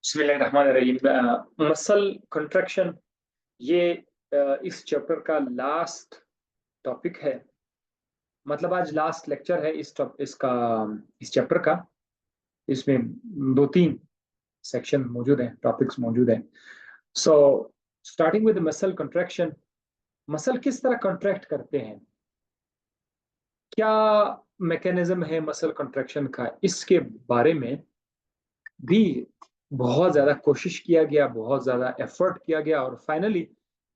बिस्मिल्लाहिर्रहमानिर्रहीम। Muscle contraction ये इस चैप्टर का लास्ट टॉपिक है। मतलब आज लास्ट लेक्चर है इस चैप्टर का। इसमें दो तीन सेक्शन मौजूद हैं, टॉपिक्स मौजूद हैं। So starting with muscle contraction, muscle किस तरह कंट्रैक्ट करते हैं, क्या मैकेनिज्म है मसल कंट्रैक्शन का, इसके बारे में भी बहुत ज्यादा कोशिश किया गया, बहुत ज्यादा एफर्ट किया गया और फाइनली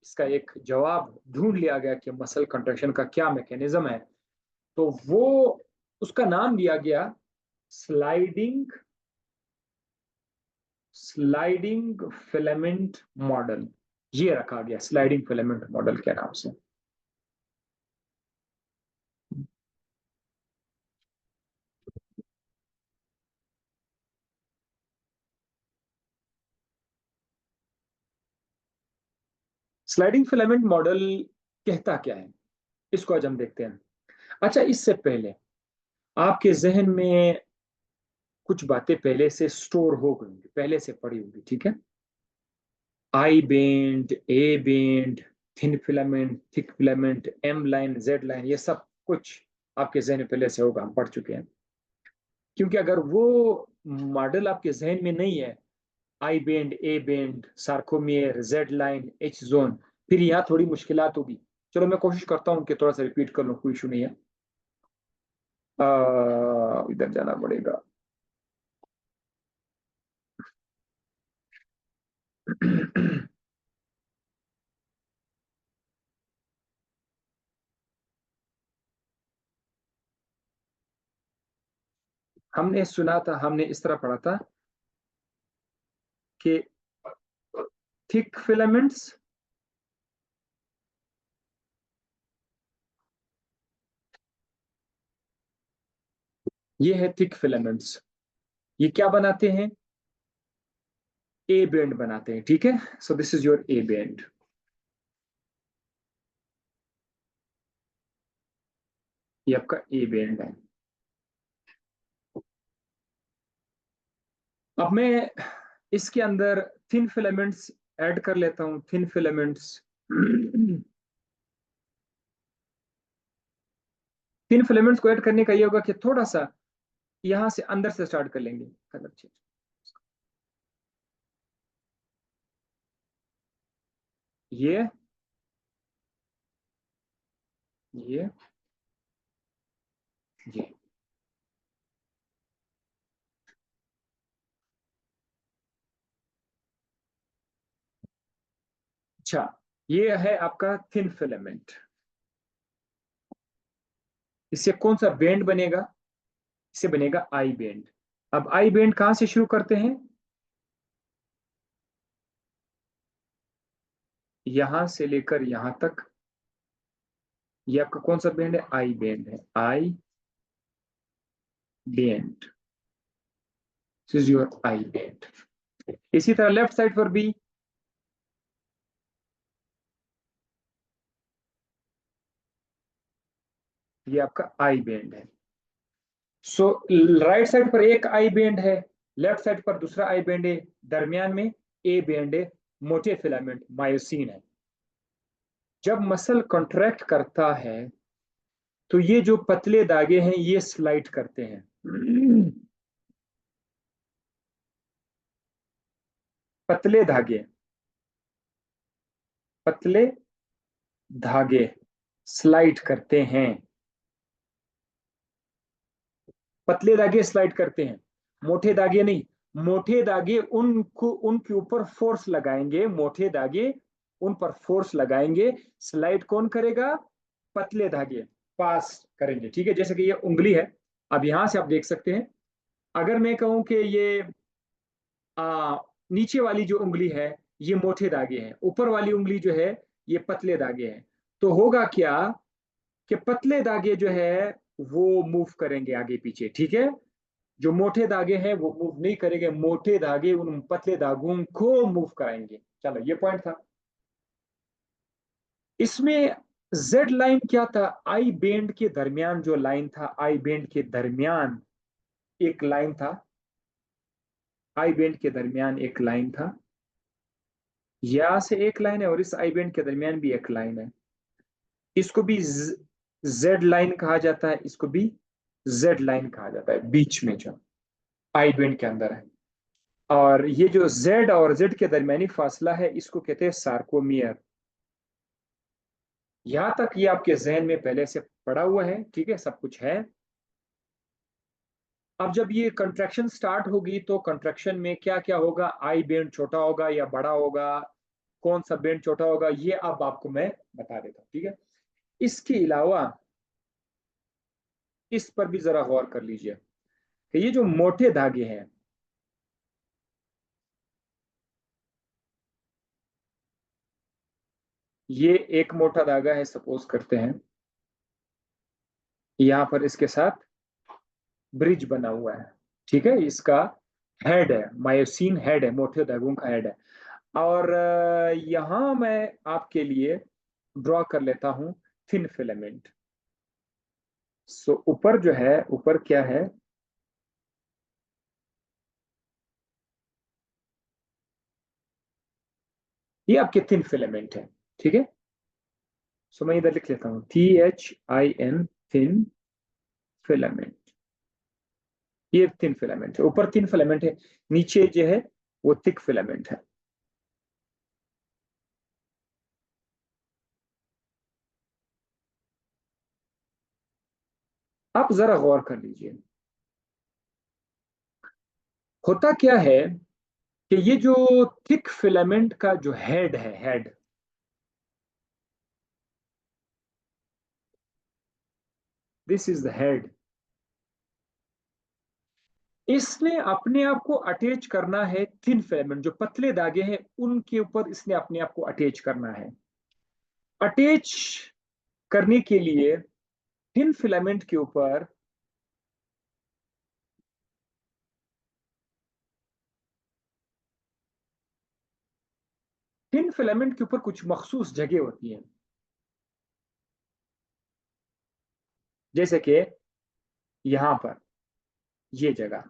इसका एक जवाब ढूंढ लिया गया कि मसल कंट्रैक्शन का क्या मैकेनिज्म है। तो वो उसका नाम दिया गया स्लाइडिंग स्लाइडिंग फिलामेंट मॉडल। ये रखा गया स्लाइडिंग फिलामेंट मॉडल के नाम से। स्लाइडिंग फिलामेंट मॉडल कहता क्या है, इसको आज हम देखते हैं। अच्छा, इससे पहले आपके जहन में कुछ बातें पहले से स्टोर हो गई होंगी, पहले से पड़ी होगी, ठीक है। I band, A band, thin filament, thick filament, M line, Z line, ये सब कुछ आपके जहन में पहले से होगा, हम पढ़ चुके हैं। क्योंकि अगर वो मॉडल आपके जहन में नहीं है, I band, A band, sarcomere, Z line, H zone, फिर यहाँ थोड़ी मुश्किलात होगी। चलो मैं कोशिश करता हूँ कि थोड़ा सा रिपीट कर लूँ, कोई इशू नहीं है। इधर जाना पड़ेगा। हमने सुना था, हमने इस तरह पढ़ा था कि थिक फिलामेंट्स, ये है थिक फिलामेंट्स, ये क्या बनाते हैं, ए बैंड बनाते हैं, ठीक है। So this is your A band. ये आपका ए बैंड है। अब मैं इसके अंदर थिन फिलामेंट्स ऐड कर लेता हूं, थिन फिलामेंट्स। थिन फिलामेंट्स को ऐड करने का ये होगा कि थोड़ा सा यहां से अंदर से स्टार्ट कर लेंगे, कलर चेंज। ये ये ये अच्छा, ये है आपका थिन फिलामेंट। इससे कौन सा बैंड बनेगा, इससे बनेगा आई बैंड। अब आई बैंड कहां से शुरू करते हैं, यहां से लेकर यहां तक। ये आपका कौन सा बैंड है, आई बैंड है, I band. This is your I band. इसी तरह लेफ्ट साइड पर भी ये आपका आई बैंड है। सो राइट साइड पर एक आई बैंड है, लेफ्ट साइड पर दूसरा आई बैंड है, दरमियान में ए बैंड है, मोटे फिलामेंट मायोसिन है। जब मसल कॉन्ट्रैक्ट करता है तो ये जो पतले धागे हैं ये स्लाइड करते हैं। पतले धागे, पतले धागे स्लाइड करते हैं, पतले धागे स्लाइड करते हैं, मोटे धागे नहीं। मोटे धागे उनको उनके ऊपर फोर्स लगाएंगे, मोटे धागे उन पर फोर्स लगाएंगे। स्लाइड कौन करेगा, पतले धागे पास करेंगे, ठीक है। जैसे कि ये उंगली है, अब यहां से आप देख सकते हैं। अगर मैं कहूं कि ये नीचे वाली जो उंगली है ये मोटे धागे हैं, ऊपर वाली उंगली जो है ये पतले धागे हैं, तो होगा क्या कि पतले धागे जो है वो मूव करेंगे आगे पीछे, ठीक है। जो मोटे धागे हैं वो मूव नहीं करेंगे, मोटे धागे उन पतले धागों को मूव कराएंगे। चलो, ये पॉइंट था। इसमें जेड लाइन क्या था, आई बेंड के दरमियान जो लाइन था, आई बेंड के दरमियान एक लाइन था, आई बेंड के दरमियान एक लाइन था, यहाँ से एक लाइन है और इस आई बेंड के दरमियान भी एक लाइन है। इसको भी जेड लाइन कहा जाता है, इसको भी जेड लाइन कहा जाता है, बीच में जो आई बेंड के अंदर है। और ये जो जेड और जेड के दरमियानी फासला है इसको कहते हैं सार्कोमियर। यहां तक ये आपके जहन में पहले से पड़ा हुआ है, ठीक है, सब कुछ है। अब जब ये कंट्रैक्शन स्टार्ट होगी तो कंट्रैक्शन में क्या क्या होगा, आई बेंड छोटा होगा या बड़ा होगा, कौन सा बेंड छोटा होगा, ये अब आपको मैं बता देता हूँ, ठीक है। इसके अलावा इस पर भी जरा गौर कर लीजिए कि ये जो मोटे धागे हैं, ये एक मोटा धागा है, सपोज करते हैं, यहां पर इसके साथ ब्रिज बना हुआ है, ठीक है, इसका हेड है, मायोसिन हेड है, मोटे धागों का हेड है। और यहां मैं आपके लिए ड्रॉ कर लेता हूं थिन फिलामेंट। सो ऊपर जो है, ऊपर क्या है, ये आपके थिन फिलामेंट है, ठीक है। सो मैं इधर लिख लेता हूं THIN, थिन फिलामेंट। ये थिन फिलामेंट है, ऊपर थिन फिलामेंट है, नीचे जो है वो थिक फिलामेंट है। आप जरा गौर कर लीजिए, होता क्या है कि ये जो थिक फिलामेंट का जो हेड है, head, this is the head, इसने अपने आप को अटैच करना है थिन फिलामेंट, जो पतले धागे हैं उनके ऊपर इसने अपने आप को अटैच करना है। अटैच करने के लिए थिन फिलामेंट के ऊपर थिन फिलामेंट के ऊपर कुछ मखसूस जगह होती है, जैसे कि यहां पर ये जगह,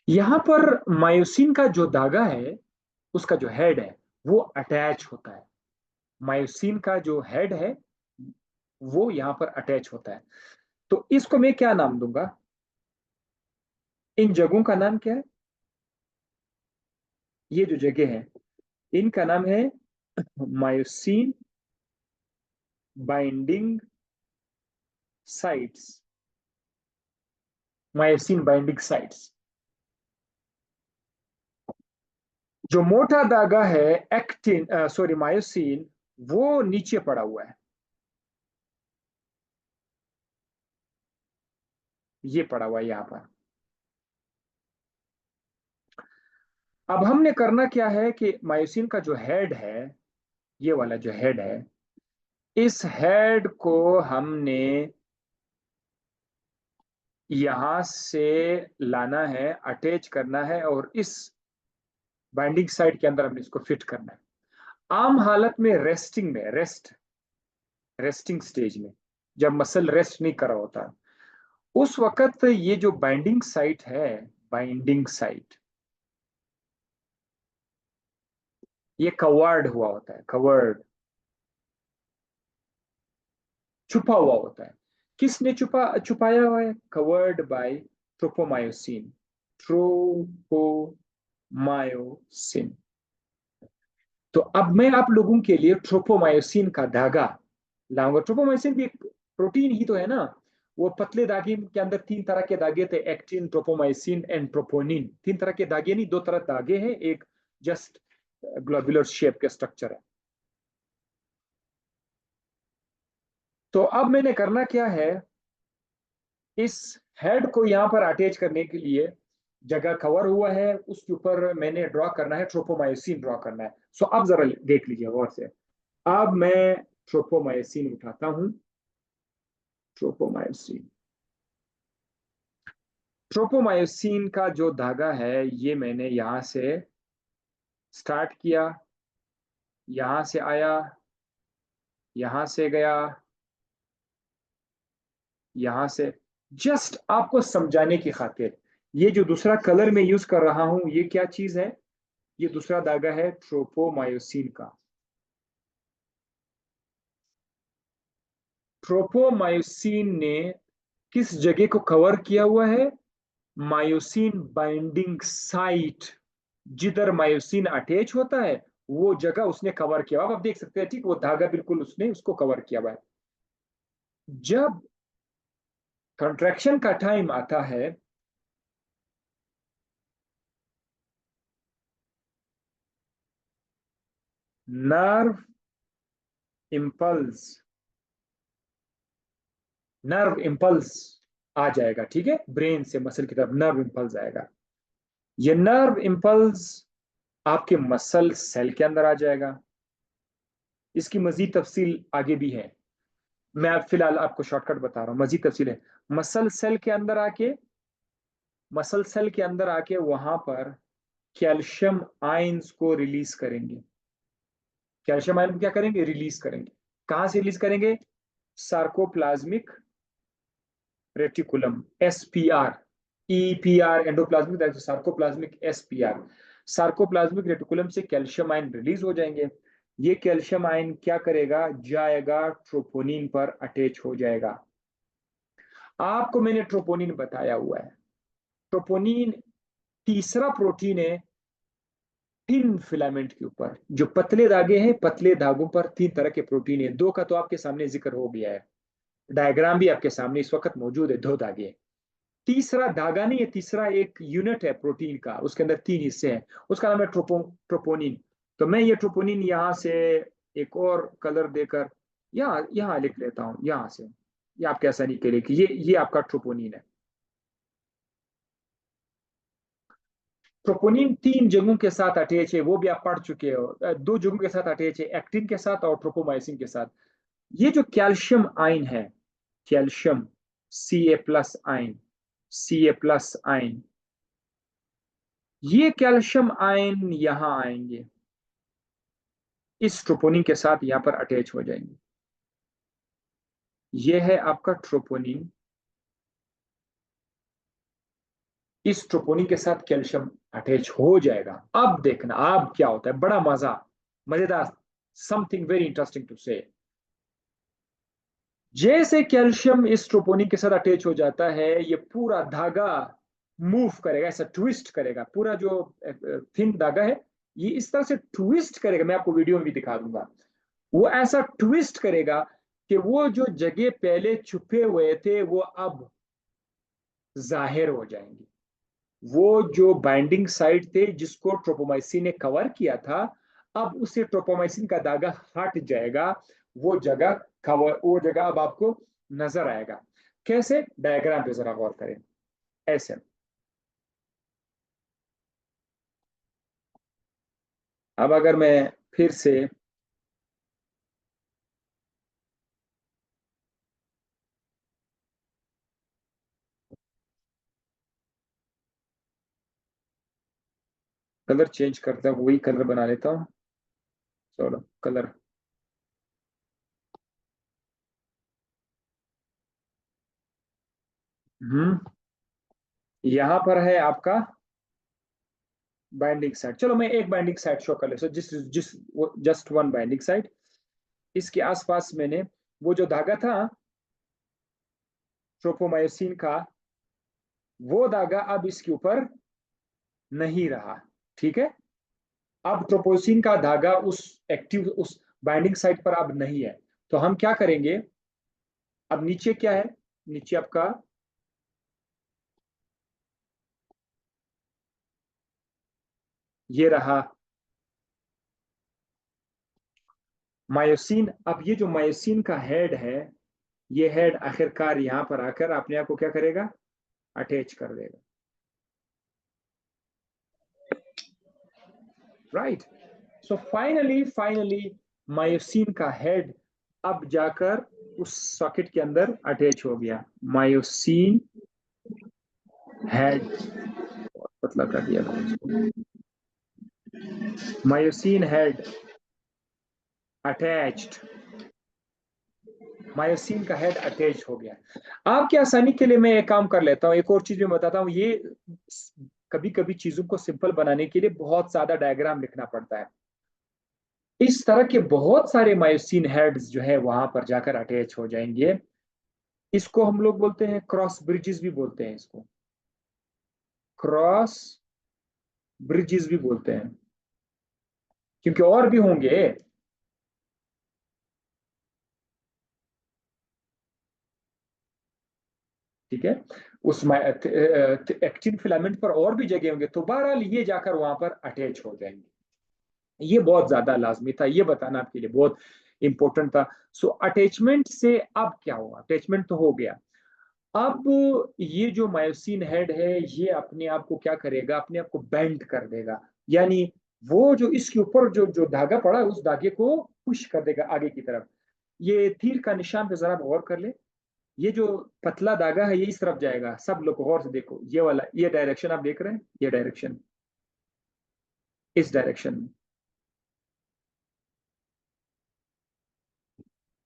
यहां पर मायोसिन का जो धागा है, उसका जो हेड है वो अटैच होता है। मायोसिन का जो हेड है वो यहां पर अटैच होता है। तो इसको मैं क्या नाम दूंगा, इन जगहों का नाम क्या है, ये जो जगह है इनका नाम है myosin binding sites. Myosin binding sites. जो मोटा धागा है एक्टिन, सॉरी मायोसिन, वो नीचे पड़ा हुआ है, ये पड़ा हुआ है यहां पर। अब हमने करना क्या है कि मायोसिन का जो हेड है, ये वाला जो हेड है, इस हेड को हमने यहां से लाना है, अटैच करना है और इस बाइंडिंग साइड के अंदर हमने इसको फिट करना है। आम हालत में रेस्टिंग में, रेस्टिंग स्टेज में, जब मसल रेस्ट नहीं कर रहा होता, उस वक्त ये जो बाइंडिंग साइट है, बाइंडिंग साइट, ये कवर्ड हुआ होता है, कवर्ड, छुपा हुआ होता है। किसने छुपाया हुआ है, कवर्ड बाय ट्रोपोमायोसिन, ट्रोपोमायोसिन। तो अब मैं आप लोगों के लिए ट्रोपोमायोसिन का धागा लाऊंगा। ट्रोपोमायोसिन भी एक प्रोटीन ही तो है ना। वो पतले धागे के अंदर तीन तरह के धागे थे, एक्टिन, ट्रोपोमायोसिन एंड ट्रोपोनिन। तीन तरह के धागे नहीं, दो तरह धागे हैं, एक जस्ट ग्लोबुलर शेप के स्ट्रक्चर है। तो अब मैंने करना क्या है, इस हेड को यहां पर अटैच करने के लिए जगह कवर हुआ है, उसके ऊपर मैंने ड्रॉ करना है, ट्रोपोमायोसिन ड्रॉ करना है। सो अब जरा देख लीजिए गौर से। अब मैं ट्रोपोमायोसिन उठाता हूं, ट्रोपोमायोसिन, ट्रोपोमायोसिन का जो धागा है ये मैंने यहां से स्टार्ट किया, यहां से आया, यहां से गया, यहां से जस्ट आपको समझाने की खातिर, ये जो दूसरा कलर में यूज कर रहा हूं ये क्या चीज है? ये दूसरा धागा है ट्रोपोमायोसिन का। ट्रोपोमायोसिन ने किस जगह को कवर किया हुआ है? Myosin binding site. जिधर मायोसिन अटैच होता है वो जगह उसने कवर किया हुआ। आप देख सकते हैं, ठीक, वो धागा बिल्कुल उसने उसको कवर किया हुआ है। जब कंट्रैक्शन का टाइम आता है, नर्व इम्पल्स, नर्व इम्पल्स आ जाएगा, ठीक है, ब्रेन से मसल की तरफ नर्व इम्पल्स आएगा। ये नर्व इम्पल्स आपके मसल सेल के अंदर आ जाएगा। इसकी मजीद तफसील आगे भी है, मैं अब फिलहाल आपको शॉर्टकट बता रहा हूं। मजीद तफसील है, मसल सेल के अंदर आके, मसल सेल के अंदर आके वहां पर कैल्शियम आयंस को रिलीज करेंगे। कैल्शियम आयन को क्या करेंगे? रिलीज करेंगे। कहां से रिलीज करेंगे? Sarcoplasmic reticulum, SPR, EPR endoplasmic, sarcoplasmic SPR, sarcoplasmic reticulum से कैल्शियम आयन रिलीज हो जाएंगे। ये कैल्शियम आयन क्या करेगा? जाएगा ट्रोपोनिन पर अटैच हो जाएगा। आपको मैंने ट्रोपोनिन बताया हुआ है। ट्रोपोनिन तीसरा प्रोटीन है थिन फिलामेंट के ऊपर। जो पतले धागे हैं, पतले धागों पर तीन तरह के प्रोटीन है। दो का तो आपके सामने जिक्र हो गया है, डायग्राम भी आपके सामने इस वक्त मौजूद है, दो धागे। तीसरा धागा नहीं है, तीसरा एक यूनिट है प्रोटीन का, उसके अंदर तीन हिस्से हैं, उसका नाम है ट्रोपोनिन। तो मैं ये ट्रोपोनिन यहां से एक और कलर देकर यहाँ यहाँ लिख लेता हूँ, यहाँ से, ये आपके आसानी के लिए कि ये आपका ट्रोपोनिन है। ट्रोपोनिन तीन जगहों के साथ अटैच है, वो भी आप पढ़ चुके हो। दो जगहों के साथ अटैच है, एक्टिन के साथ और ट्रोपोमाइसिन के साथ। ये जो कैल्शियम आयन है, कैल्शियम Ca+ आयन, Ca+आयन, ये कैल्शियम आयन यहां आएंगे, इस ट्रोपोनिन के साथ यहां पर अटैच हो जाएंगे। ये है आपका ट्रोपोनिन। इस ट्रोपोनिन के साथ कैल्शियम अटैच हो जाएगा। अब देखना अब क्या होता है, बड़ा मजा, मजेदार, समथिंग वेरी इंटरेस्टिंग टू से। जैसे कैल्शियम इस ट्रोपोनिन के साथ अटैच हो जाता है, ये पूरा धागा मूव करेगा, ऐसा ट्विस्ट करेगा। पूरा जो थिन धागा है ये इस तरह से ट्विस्ट करेगा, मैं आपको वीडियो में भी दिखा दूंगा। वो ऐसा ट्विस्ट करेगा कि वो जो जगह पहले छुपे हुए थे वो अब जाहिर हो जाएंगे। वो जो बाइंडिंग साइट थे जिसको ट्रोपोमाइसिन ने कवर किया था, अब उसे ट्रोपोमाइसिन का धागा हट जाएगा। वो जगह कवर, वो जगह अब आपको नजर आएगा। कैसे? डायग्राम पे जरा गौर करें। ऐसे, अब अगर मैं फिर से कलर चेंज करता हूँ, वही कलर बना लेता हूँ। चलो कलर, हम्म, यहां पर है आपका बाइंडिंग साइड। चलो मैं एक बाइंडिंग साइड शो कर लेता हूँ, जिस जिस जस्ट वन बाइंडिंग साइड। इसके आसपास मैंने वो जो धागा था ट्रोपोमायोसिन का, वो धागा अब इसके ऊपर नहीं रहा, ठीक है। अब ट्रोपोसिन का धागा उस एक्टिव, उस बाइंडिंग साइट पर अब नहीं है। तो हम क्या करेंगे? अब नीचे क्या है? नीचे आपका ये रहा मायोसिन। अब ये जो मायोसिन का हेड है, ये हेड आखिरकार यहां पर आकर अपने आप को क्या करेगा? अटैच कर देगा, right. So finally finally myosin का हेड अब जाकर उस सॉकेट के अंदर अटैच हो गया। मायोसिन हेड, पतला कर दिया था उसको। मायोसिन हेड अटैच्ड, मायोसिन का हेड अटैच हो गया। आपकी आसानी के लिए मैं एक काम कर लेता हूँ, एक और चीज मैं बताता हूँ। ये कभी कभी चीजों को सिंपल बनाने के लिए बहुत ज्यादा डायग्राम लिखना पड़ता है। इस तरह के बहुत सारे मायोसिन हेड्स जो है वहां पर जाकर अटैच हो जाएंगे। इसको हम लोग बोलते हैं क्रॉस ब्रिजेस भी बोलते हैं, इसको क्रॉस ब्रिजेस भी बोलते हैं, क्योंकि और भी होंगे। ठीक है, उस एक्टिन फिलामेंट पर और भी जगह होंगे, तो बहरहाल ये जाकर वहां पर अटैच हो जाएंगे। ये बहुत ज्यादा लाजमी था, ये बताना आपके लिए बहुत इंपॉर्टेंट था। सो अटैचमेंट से अब क्या हुआ, अटैचमेंट तो हो गया। अब ये जो मायोसिन हेड है ये अपने आप को क्या करेगा, अपने आप को बेंड कर देगा। यानी वो जो इसके ऊपर जो जो धागा पड़ा है उस धागे को पुश कर देगा आगे की तरफ। ये तीर का निशान पे जरा गौर कर ले। ये जो पतला धागा है ये इस तरफ जाएगा, सब लोग गौर से देखो, ये वाला, ये डायरेक्शन आप देख रहे हैं, ये डायरेक्शन, इस डायरेक्शन में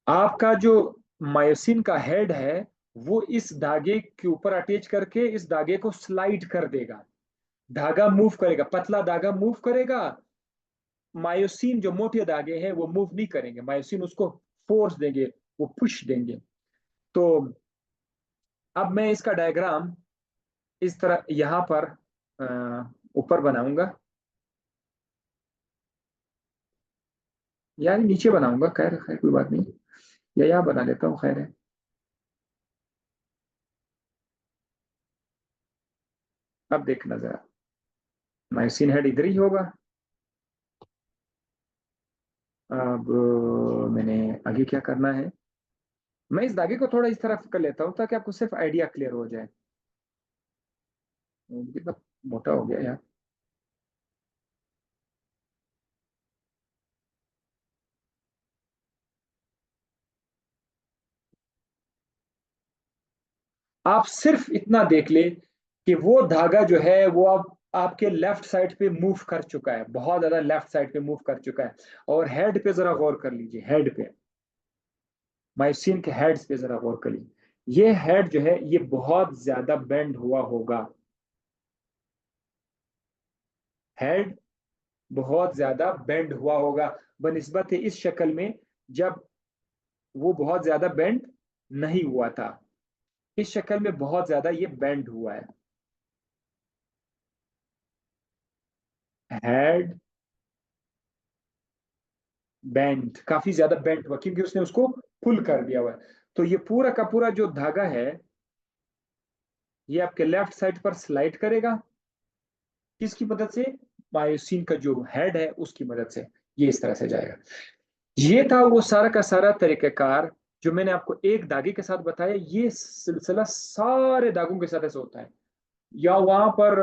आपका जो मायोसिन का हेड है वो इस धागे के ऊपर अटैच करके इस धागे को स्लाइड कर देगा। धागा मूव करेगा, पतला धागा मूव करेगा। मायोसिन जो मोटे धागे हैं वो मूव नहीं करेंगे, मायोसिन उसको फोर्स देंगे, वो पुश देंगे। तो अब मैं इसका डायग्राम इस तरह यहां पर ऊपर बनाऊंगा, यानी नीचे बनाऊंगा, खैर खैर कोई बात नहीं, या यहाँ बना लेता हूँ, खैर है। अब देखना जरा, मायोसिन हेड इधर ही होगा। अब मैंने आगे क्या करना है, मैं इस धागे को थोड़ा इस तरफ कर लेता हूँ ताकि आपको सिर्फ आइडिया क्लियर हो जाए। कितना मोटा हो गया यार। आप सिर्फ इतना देख ले कि वो धागा जो है वो अब आपके लेफ्ट साइड पे मूव कर चुका है, बहुत ज्यादा लेफ्ट साइड पे मूव कर चुका है। और हेड पे जरा गौर कर लीजिए, हेड पे, मायोसिन के हेड्स पे जरा गौर कर लीजिए। ये हेड जो है ये बहुत ज्यादा बेंड हुआ होगा, हेड बहुत ज्यादा बेंड हुआ होगा बनिस्बत इस शक्ल में जब वो बहुत ज्यादा बेंड नहीं हुआ था। इस शक्ल में बहुत ज्यादा ये बेंड हुआ है। हेड बेंट, काफी ज्यादा बेंट हुआ क्योंकि उसने उसको पुल कर दिया हुआ है। तो ये पूरा का पूरा जो धागा है ये आपके लेफ्ट साइड पर स्लाइड करेगा, किसकी मदद से, मायोसिन का जो हेड है उसकी मदद से। ये इस तरह से जाएगा। ये था वो सारा का सारा तरीकेकार जो मैंने आपको एक धागे के साथ बताया। ये सिलसिला सारे धागों के साथ ऐसे होता है, या वहां पर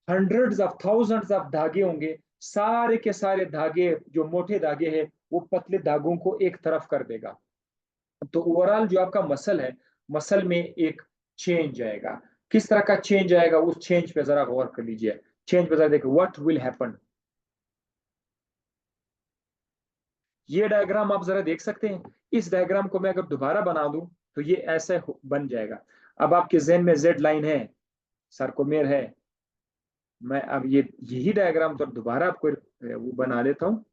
हंड्रेड्स ऑफ थाउजेंड्स ऑफ धागे होंगे, सारे के सारे धागे जो मोटे धागे हैं वो पतले धागों को एक तरफ कर देगा। तो ओवरऑल जो आपका मसल है, मसल में एक चेंज आएगा। किस तरह का चेंज आएगा, उस चेंज पे जरा गौर कर लीजिए। चेंज पे जरा देखिए, व्हाट विल हैपन। ये डायग्राम आप जरा देख सकते हैं। इस डायग्राम को मैं अगर दोबारा बना दूं तो ये ऐसे बन जाएगा। अब आपके जहन में जेड लाइन है, सरकोमेर है। मैं अब ये यही डायग्राम तो दोबारा आपको वो बना लेता हूँ।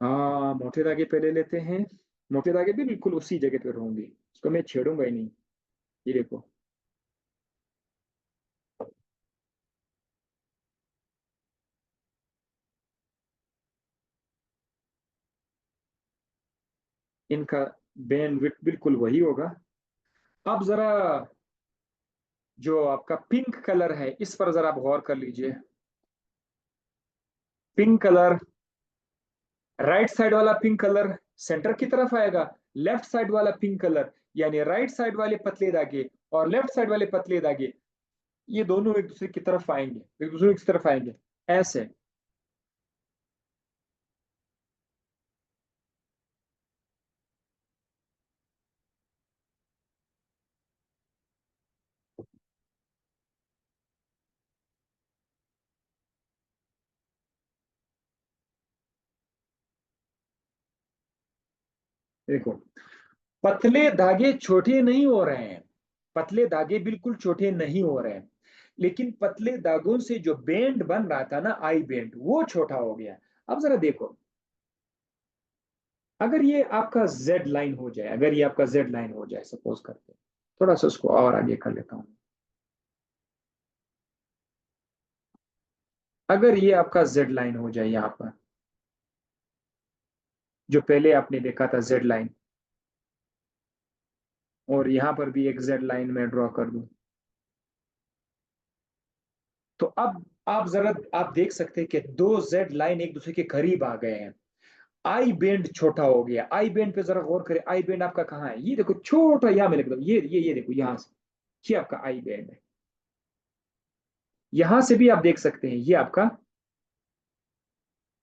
हाँ, मोटे धागे पहले लेते हैं। मोटे धागे भी बिल्कुल उसी जगह पर होंगे, इसको मैं छेड़ूंगा ही नहीं। ये देखो, इनका बेन विड्थ बिल्कुल वही होगा। अब जरा जो आपका पिंक कलर है इस पर जरा आप गौर कर लीजिए। पिंक कलर, राइट साइड वाला पिंक कलर सेंटर की तरफ आएगा। लेफ्ट साइड वाला पिंक कलर यानी राइट साइड वाले पतले धागे और लेफ्ट साइड वाले पतले धागे, ये दोनों एक दूसरे की तरफ आएंगे, एक दूसरे की तरफ आएंगे, ऐसे। देखो, पतले धागे छोटे नहीं हो रहे हैं, पतले धागे बिल्कुल छोटे नहीं हो रहे हैं, लेकिन पतले धागों से जो बैंड बन रहा था ना, आई बैंड, वो छोटा हो गया। अब जरा देखो, अगर ये आपका जेड लाइन हो जाए, अगर ये आपका जेड लाइन हो जाए, सपोज करते हैं, थोड़ा सा उसको और आगे कर लेता हूं, अगर ये आपका जेड लाइन हो जाए यहां पर, जो पहले आपने देखा था जेड लाइन, और यहां पर भी एक जेड लाइन में ड्रॉ कर दूं, तो अब आप देख सकते हैं कि दो जेड लाइन एक दूसरे के करीब आ गए हैं। आई बेंड छोटा हो गया। आई बेंड पे जरा गौर करें, आई बेंड आपका कहाँ है? ये देखो छोटा, यहां में एकदम, ये देखो यहां से, ये आपका आई बेंड है। यहां से भी आप देख सकते हैं, ये आपका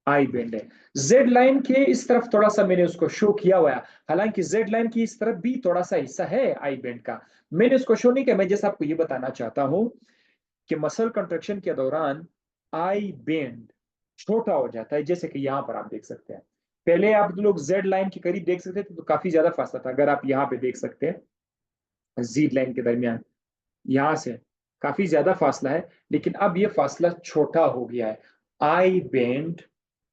आई बेंड है। जेड लाइन के इस तरफ थोड़ा सा मैंने उसको शो किया हुआ है, हालांकि जेड लाइन की इस तरफ भी थोड़ा सा हिस्सा है आई बेंड का, मैंने उसको शो नहीं किया। मैं जैसे आपको ये बताना चाहता हूं कि मसल कंट्रक्शन के दौरान आई बेंड छोटा हो जाता है, जैसे कि यहां पर आप देख सकते हैं। पहले आप लोग जेड लाइन के करीब देख सकते थे तो काफी ज्यादा फासला था, अगर आप यहाँ पे देख सकते हैं जेड लाइन के दरमियान, यहां से काफी ज्यादा फासला है, लेकिन अब ये फासला छोटा हो गया है, आई बेंड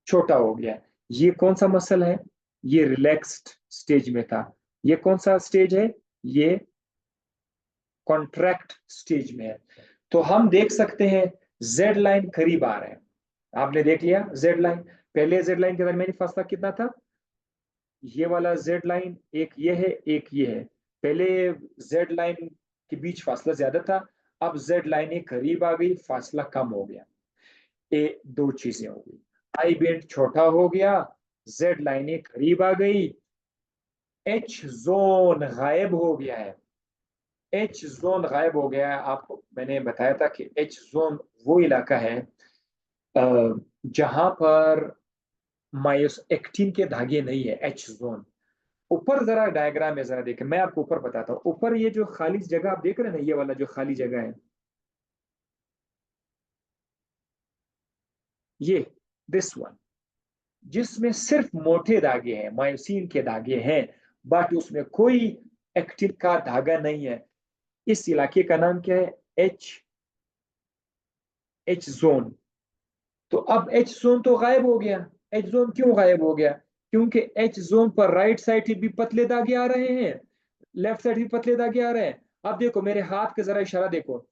छोटा हो गया है। ये कौन सा मसल है? ये रिलैक्स्ड स्टेज में था। ये कौन सा स्टेज है? ये कॉन्ट्रैक्ट स्टेज में है। तो हम देख सकते हैं जेड लाइन करीब आ रहे हैं। आपने देख लिया जेड लाइन, पहले जेड लाइन के दरमियान फासला कितना था? ये वाला जेड लाइन, एक ये है, एक ये है। पहले जेड लाइन के बीच फासला ज्यादा था, अब जेड लाइन करीब आ गई, फासला कम हो गया। ये दो चीजें हो गई, आई बेंड छोटा हो गया, जेड लाइन करीब आ गई, एच जोन गायब हो गया है। एच जोन गायब हो गया है। आपको मैंने बताया था कि एच जोन वो इलाका है जहां पर मायोस एक्टिन के धागे नहीं है, एच जोन। ऊपर जरा डायग्राम में जरा देखें, मैं आपको ऊपर बताता हूँ। ऊपर ये जो खाली जगह आप देख रहे हैं ना, ये वाला जो खाली जगह है, ये दिस वन, जिसमें सिर्फ मोटे धागे हैं, मायोसिन के धागे हैं, बट उसमें कोई एक्टिन का धागा नहीं है। इस इलाके का नाम क्या है? H H zone. तो अब एच जोन तो गायब हो गया। एच जोन क्यों गायब हो गया? क्योंकि एच जोन पर राइट साइड भी पतले धागे आ रहे हैं, लेफ्ट साइड भी पतले धागे आ रहे हैं। अब देखो मेरे हाथ के जरा इशारा देखो,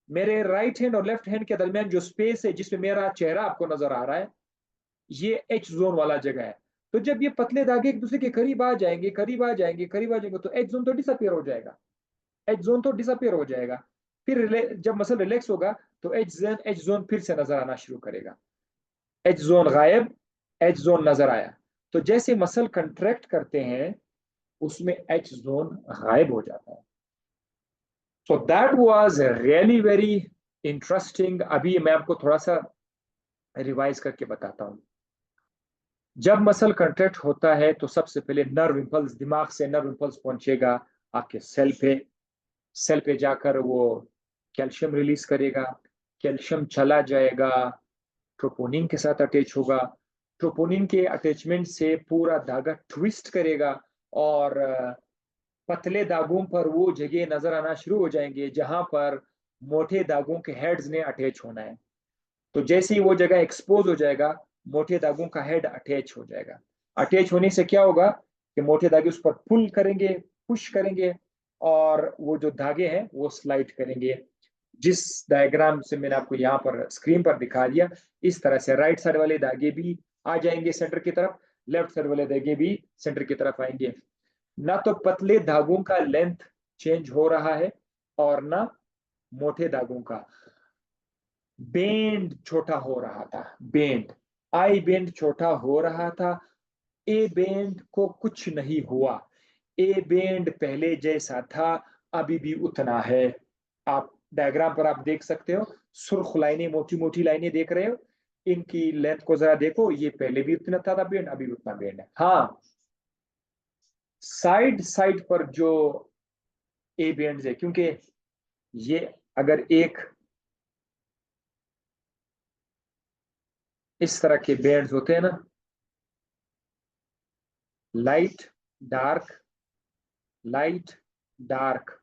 मेरे राइट हैंड और लेफ्ट हैंड के दरमियान जो स्पेस है जिसमें मेरा चेहरा आपको नजर आ रहा है, ये एच जोन वाला जगह है। तो जब ये पतले धागे एक दूसरे के करीब आ जाएंगे, करीब आ जाएंगे, करीब आ जाएंगे, तो एच जोन तो डिसअपियर हो जाएगा। एच जोन तो डिसअपियर हो जाएगा। फिर जब मसल रिलैक्स होगा तो एच जोन फिर से नजर आना शुरू करेगा। एच जोन गायब, एच जोन नजर आया। तो जैसे मसल कंट्रैक्ट करते हैं, उसमें एच जोन गायब हो जाता है। So that was really very interesting. अभी मैं आपको थोड़ा सा रिवाइज करके बताता हूँ। जब मसल कंट्रैक्ट होता है तो सबसे पहले नर्व इंपल्स, दिमाग से नर्व इंपल्स पहुंचेगा आपके सेल पे। सेल पे जाकर वो कैल्शियम रिलीज करेगा, कैल्शियम चला जाएगा, ट्रोपोनिन के साथ अटैच होगा, ट्रोपोनिन के अटैचमेंट से पूरा धागा ट्विस्ट करेगा, और पतले धागों पर वो जगह नजर आना शुरू हो जाएंगे जहां पर मोटे धागों के हेड्स ने अटैच होना है। तो जैसे ही वो जगह एक्सपोज हो जाएगा, मोटे धागों का हेड अटैच हो जाएगा। अटैच होने से क्या होगा कि मोटे धागे उस पर पुल करेंगे, पुश करेंगे, और वो जो धागे हैं वो स्लाइड करेंगे। जिस डायग्राम से मैंने आपको यहाँ पर स्क्रीन पर दिखा दिया, इस तरह से राइट साइड वाले धागे भी आ जाएंगे सेंटर की तरफ, लेफ्ट साइड वाले धागे भी सेंटर की तरफ आएंगे। ना तो पतले धागों का लेंथ चेंज हो रहा है, और ना मोटे धागों का। बेंड छोटा हो रहा था, बेंड, आई बेंड छोटा हो रहा था। ए बेंड को कुछ नहीं हुआ, ए बेंड पहले जैसा था, अभी भी उतना है। आप डायग्राम पर आप देख सकते हो, सुर्ख लाइनें, मोटी मोटी लाइनें देख रहे हो, इनकी लेंथ को जरा देखो, ये पहले भी उतना था बेंड, अभी उतना बेंड है। हाँ, साइड साइड पर जो ए बेंड्स है, क्योंकि ये अगर एक इस तरह के बैंड्स होते हैं ना, लाइट डार्क, लाइट, डार्क।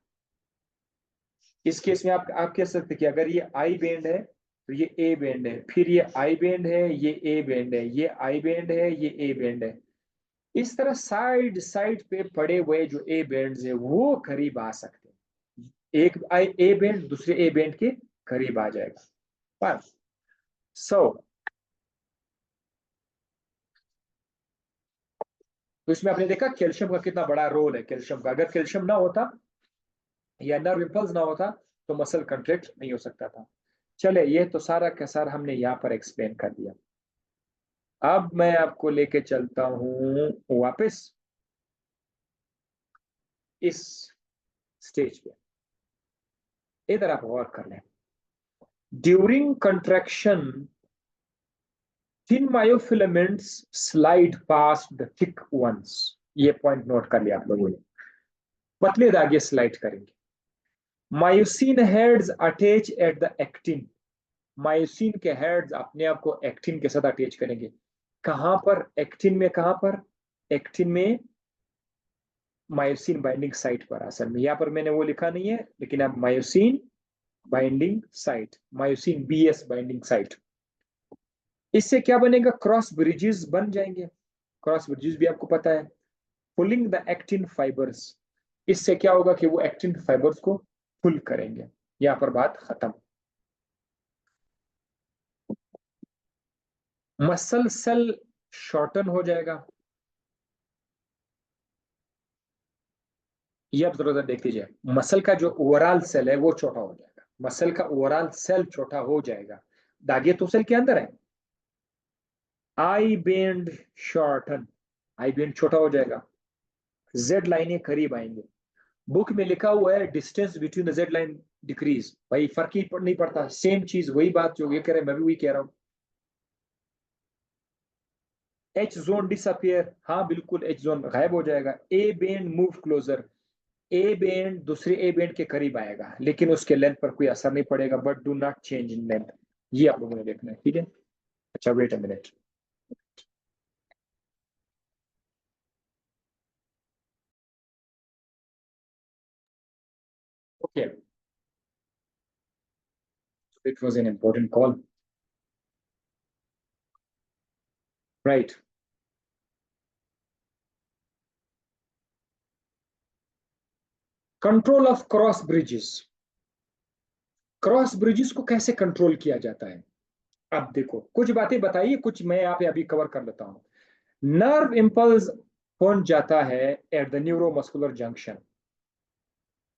इस केस में आप कह सकते कि अगर ये आई बैंड है तो ये ए बैंड है, फिर ये आई बैंड है, ये ए बैंड है, ये आई बैंड है, ये ए बैंड है। इस तरह साइड साइड पे पड़े हुए जो ए बैंड्स है वो करीब आ सकते हैं। एक आई ए बैंड दूसरे ए बैंड के करीब आ जाएगा। पर सो तो इसमें आपने देखा कैल्शियम का कितना बड़ा रोल है। कैल्शियम का, अगर कैल्शियम ना होता या नर्व इंपल्स ना होता तो मसल कंट्रैक्ट नहीं हो सकता था। चले, ये तो सारा का सारा हमने यहाँ पर एक्सप्लेन कर दिया। अब मैं आपको लेके चलता हूं वापस इस स्टेज पे। इधर आप गौर कर लें। During contraction thin myofilaments slide past the thick ones. ये पॉइंट नोट कर लिया आप लोगों ने। पतले धागे स्लाइड करेंगे। Myosin heads attach at the actin. Myosin के हेड्स अपने आप को एक्टिन के साथ अटैच करेंगे। कहां पर एक्टिन में? कहां पर एक्टिन में? मायोसिन बाइंडिंग साइट पर। असल में यहां पर मैंने वो लिखा नहीं है, लेकिन अब myosin binding site, myosin BS binding site. इससे क्या बनेगा? क्रॉस ब्रिजेस बन जाएंगे। क्रॉस ब्रिजेस भी आपको पता है, पुलिंग द एक्टिन फाइबर्स। इससे क्या होगा कि वो एक्टिन फाइबर्स को पुल करेंगे। यहां पर बात खत्म। मसल सेल शॉर्टन हो जाएगा। ये आप जरूर देख लीजिए। मसल का जो ओवरऑल सेल है वो छोटा हो जाएगा। मसल का ओवरऑल सेल छोटा हो जाएगा। दागे तो सेल के अंदर है। I bend shorten, I bend छोटा हो जाएगा। जेड लाइनें करीब आएंगे। बुक में लिखा हुआ है distance between the Z line decrease. भाई फर्क ही नहीं पड़ता, सेम चीज, वही बात जो ये कह रहे हैं मैं भी वही कह रहा हूं। एच जोन डिसअपियर, हाँ बिल्कुल एच जोन गायब हो जाएगा। ए बेंड मूव क्लोजर, ए बेंड दूसरे ए बेंड के करीब आएगा, लेकिन उसके लेंथ पर कोई असर नहीं पड़ेगा, but do not change in length. ये आप लोगों ने देखना है, ठीक है। अच्छा wait a minute. Okay, it was an important call, right. Control of cross bridges. Cross bridges को कैसे कंट्रोल किया जाता है? अब देखो, कुछ बातें बताइए, कुछ मैं यहाँ पे अभी कवर कर लेता हूँ। नर्व इंपल्स पहुंच जाता है एट द न्यूरोमस्कुलर जंक्शन।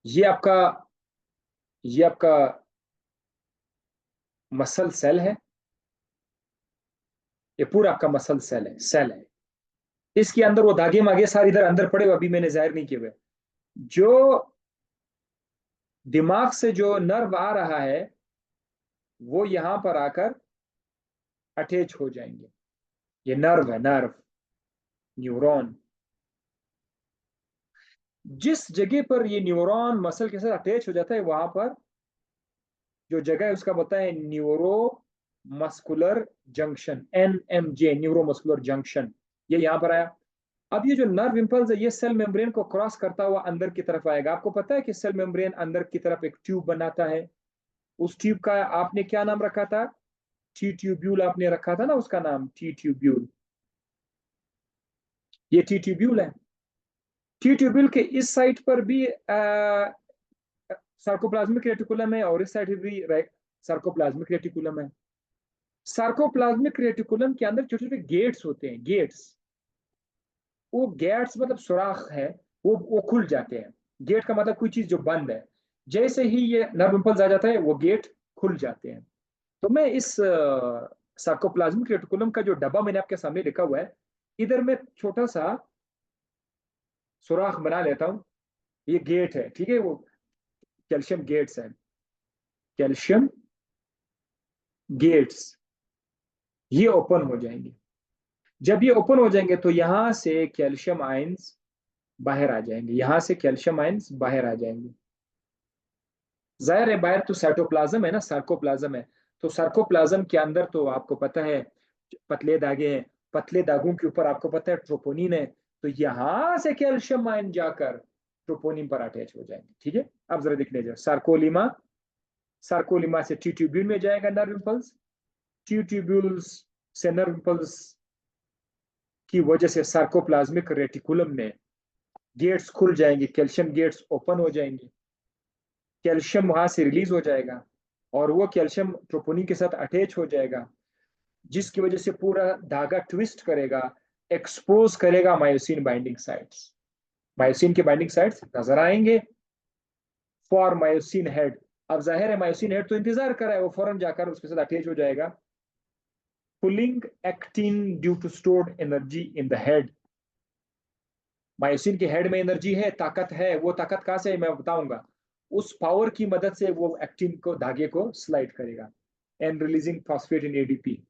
ये आपका ये आपका मसल सेल है। ये पूरा आपका मसल सेल है। इसके अंदर वो धागे मागे सारे इधर अंदर पड़े हुए, अभी मैंने जाहिर नहीं किए हुए। जो दिमाग से जो नर्व आ रहा है वो यहां पर आकर अटैच हो जाएंगे। ये नर्व है, नर्व, न्यूरॉन। जिस जगह पर ये न्यूरॉन मसल के साथ अटैच हो जाता है वहां पर जो जगह है उसका बताया है neuro muscular junction, NMJ, neuro muscular junction. ये यहां पर आया। अब ये जो नर्व इंपल्स है ये सेल मेम्ब्रेन को क्रॉस करता हुआ अंदर की तरफ आएगा। आपको पता है कि सेल मेम्ब्रेन अंदर की तरफ एक ट्यूब बनाता है। उस ट्यूब का आपने क्या नाम रखा था? टी ट्यूब्यूल आपने रखा था ना, उसका नाम टी ट्यूब्यूल। ये टी ट्यूब्यूल है। टी ट्यूब्यूल के इस साइड पर भी सार्कोप्लाज्मिक रेटिकुलम है और इस साइड भी सार्कोप्लाज्मिक रेटिकुलम है। सार्कोप्लाज्मिक रेटिकुलम के अंदर छोटे छोटे गेट्स होते हैं, गेट्स। वो गेट्स मतलब सुराख है, वो खुल जाते हैं। गेट का मतलब कोई चीज जो बंद है। जैसे ही ये नर्व इंपल्स आ जाता है वो गेट खुल जाते हैं। तो मैं इस सार्कोप्लाज्मिक रेटिकुलम का जो डब्बा मैंने आपके सामने लिखा हुआ है, इधर मैं छोटा सा सुराख बना लेता हूँ। ये गेट है, ठीक है, वो कैल्शियम गेट्स है, कैल्शियम गेट्स। ये ओपन हो जाएंगे। जब ये ओपन हो जाएंगे तो यहां से कैल्शियम आयंस बाहर आ जाएंगे, यहां से कैल्शियम आयंस बाहर आ जाएंगे। जाहिर है बाहर तो साइटोप्लाज्म है ना, सार्कोप्लाज्म है। तो सार्कोप्लाज्म के अंदर तो आपको पता है पतले धागे हैं। पतले धागों के ऊपर आपको पता है ट्रोपोनिन है। तो यहां से कैल्शियम आयन जाकर ट्रोपोनिन पर अटैच हो जाएंगे। ठीक है, अब जरा देख लीजिए, सार्कोलिमा, सार्कोलिमा से टी ट्यूब्यूल में जाएगा नर्व इम्पल्स, टी ट्यूब्यूल्स से नर्व इम्पल्स की वजह से सार्कोप्लाज्मिक रेटिकुलम में गेट्स खुल जाएंगे, कैल्शियम गेट्स ओपन हो जाएंगे, कैल्शियम वहां से रिलीज हो जाएगा और वो कैल्शियम ट्रोपोनिन के साथ अटैच हो जाएगा, जिसकी वजह से पूरा धागा ट्विस्ट करेगा, एक्सपोज करेगा मायोसिन बाइंडिंग साइट्स। मायोसिन के बाइंडिंग साइट्स नजर आएंगे फॉर मायोसिन हेड। अब जाहिर है मायोसिन हेड तो इंतजार कर रहा है, वो फौरन जाकर उसके साथ अटैच हो जाएगा। Pulling actin due to stored energy in the head. Myosin के हेड में एनर्जी है, ताकत है, वो ताकत कहां से है मैं बताऊंगा। उस पावर की मदद से वो एक्टिन को, धागे को स्लाइड करेगा and releasing phosphate in ADP.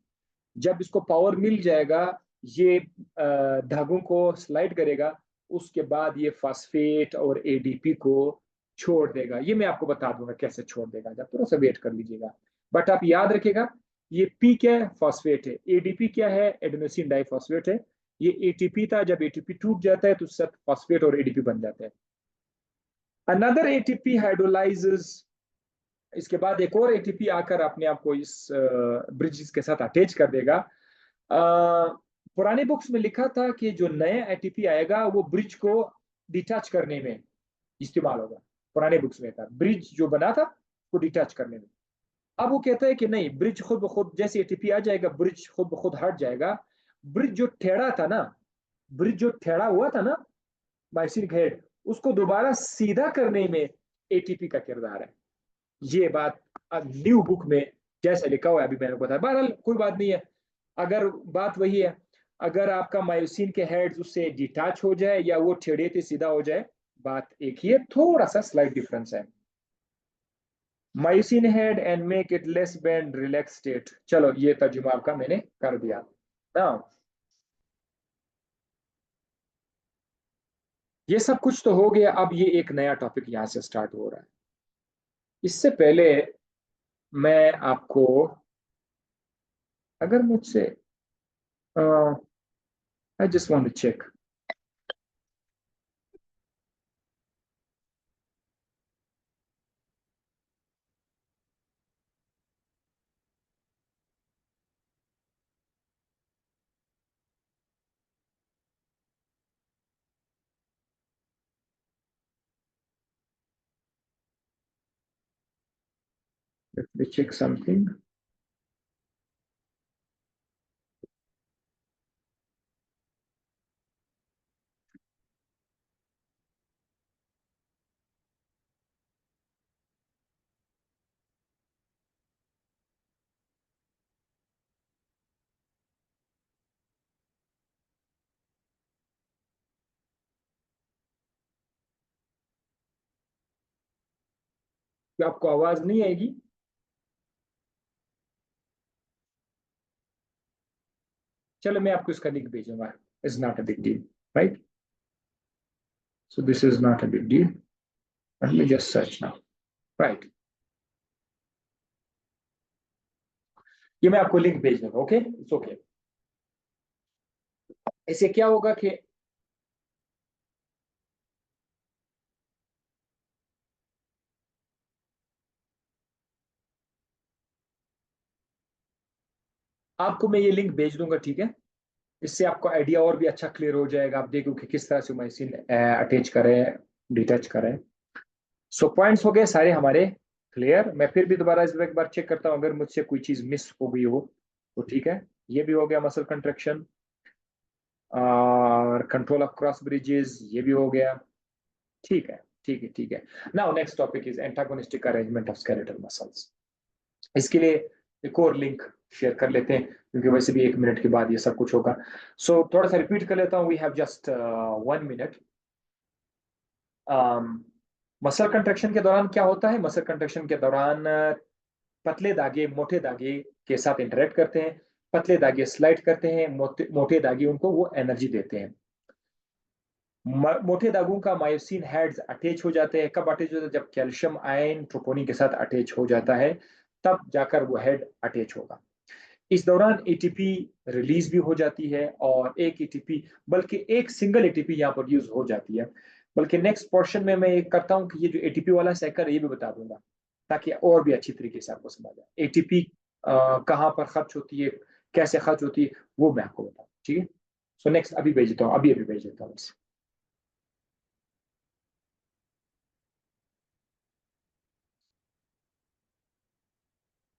जब इसको पावर मिल जाएगा, ये धागों को स्लाइड करेगा, उसके बाद ये फॉस्फेट और एडीपी को छोड़ देगा। ये मैं आपको बता दूंगा कैसे छोड़ देगा, जब थोड़ा सा वेट कर लीजिएगा। बट आप याद रखिएगा, ये पी क्या है, फॉस्फेट है, एडीपी क्या है, एडेनोसिन डाइफॉस्फेट है। ये एटीपी था, जब एटीपी टूट जाता है तो सब फॉस्फेट और एडीपी बन जाते हैं। अनदर एटीपी हाइड्रोलाइजेस, इसके बाद एक और एटीपी आकर अपने आप को इस ब्रिज के साथ अटैच कर देगा। पुराने बुक्स में लिखा था कि जो नया एटीपी आएगा वो ब्रिज को डिटैच करने में इस्तेमाल होगा। पुराने बुक्स में था ब्रिज जो बना था वो डिटैच करने में। अब वो कहता है कि नहीं, ब्रिज खुद ब खुद, जैसे एटीपी आ जाएगा ब्रिज खुद ब खुद हट जाएगा। ब्रिज जो टेढ़ा था ना, ब्रिज जो टेढ़ा हुआ था ना माइसिन हेड, उसको दोबारा सीधा करने में एटीपी का किरदार है। ये बात न्यू बुक में जैसे लिखा हुआ है, अभी मैंने बताया। बहरहाल कोई बात नहीं है, अगर बात वही है, अगर आपका मायोसिन के हेड्स उससे डिटैच हो जाए या वो टेढ़े से सीधा हो जाए, बात एक ही है, थोड़ा सा स्लाइट डिफरेंस है। Myosin head and make it less bend relax state. चलो ये तर्जुमा आपका मैंने कर दिया ना। ये सब कुछ तो हो गया, अब ये एक नया टॉपिक यहां से स्टार्ट हो रहा है। इससे पहले मैं आपको, अगर मुझसे I just want to check, let me check something. आपको आवाज नहीं आएगी? चलो मैं आपको इसका लिंक भेजूंगा। Is not a big deal, right? So this is not a big deal, let me just search now, right? ये मैं आपको लिंक भेज दूंगा, ओके, इट्स ओके। इससे क्या होगा कि आपको मैं ये लिंक भेज दूंगा, ठीक है? इससे आपको आइडिया और भी अच्छा क्लियर हो जाएगा, आप देखो कि किस तरह से माइसिन अटैच करें, डिटैच करें। सो पॉइंट्स हो गए सारे हमारे क्लियर। मैं फिर भी दोबारा इस एक बार चेक करता हूँ, अगर मुझसे कोई चीज मिस हो गई हो तो ठीक है। ये भी हो गया मसल कंट्रैक्शन और कंट्रोल ऑफ क्रॉस ब्रिजेस, ये भी हो गया। ठीक है, ठीक है, ठीक है। Now next topic is antagonistic arrangement of skeletal muscles. इसके लिए एक और लिंक शेयर कर लेते हैं, क्योंकि वैसे भी 1 मिनट के बाद ये सब कुछ होगा। सो थोड़ा सा रिपीट कर लेता हूँ, we have just 1 minute. Muscle contraction के दौरान क्या होता है? मसल कंट्रैक्शन के दौरान पतले धागे मोटे धागे के साथ इंटरेक्ट करते हैं, पतले धागे स्लाइड करते हैं, मोटे धागे उनको वो एनर्जी देते हैं। मोटे धागों का मायोसिन हेड्स अटैच हो जाते हैं। कब अटैच होता है? जब कैल्शियम आयन ट्रोपोनिन के साथ अटैच हो जाता है, तब जाकर वो हेड अटैच होगा। इस दौरान एटीपी रिलीज भी हो जाती है और एक एटीपी, बल्कि एक सिंगल एटीपी यहाँ प्रोड्यूस हो जाती है। बल्कि नेक्स्ट पोर्शन में मैं एक करता हूँ कि ये जो एटीपी वाला साइकिल है ये भी बता दूंगा, ताकि और भी अच्छी तरीके से आपको समझ आए। एटीपी कहाँ पर खर्च होती है, कैसे खर्च होती है, वो मैं आपको बताऊँ। ठीक है, सो नेक्स्ट अभी भेज देता हूँ, अभी भेज देता हूँ।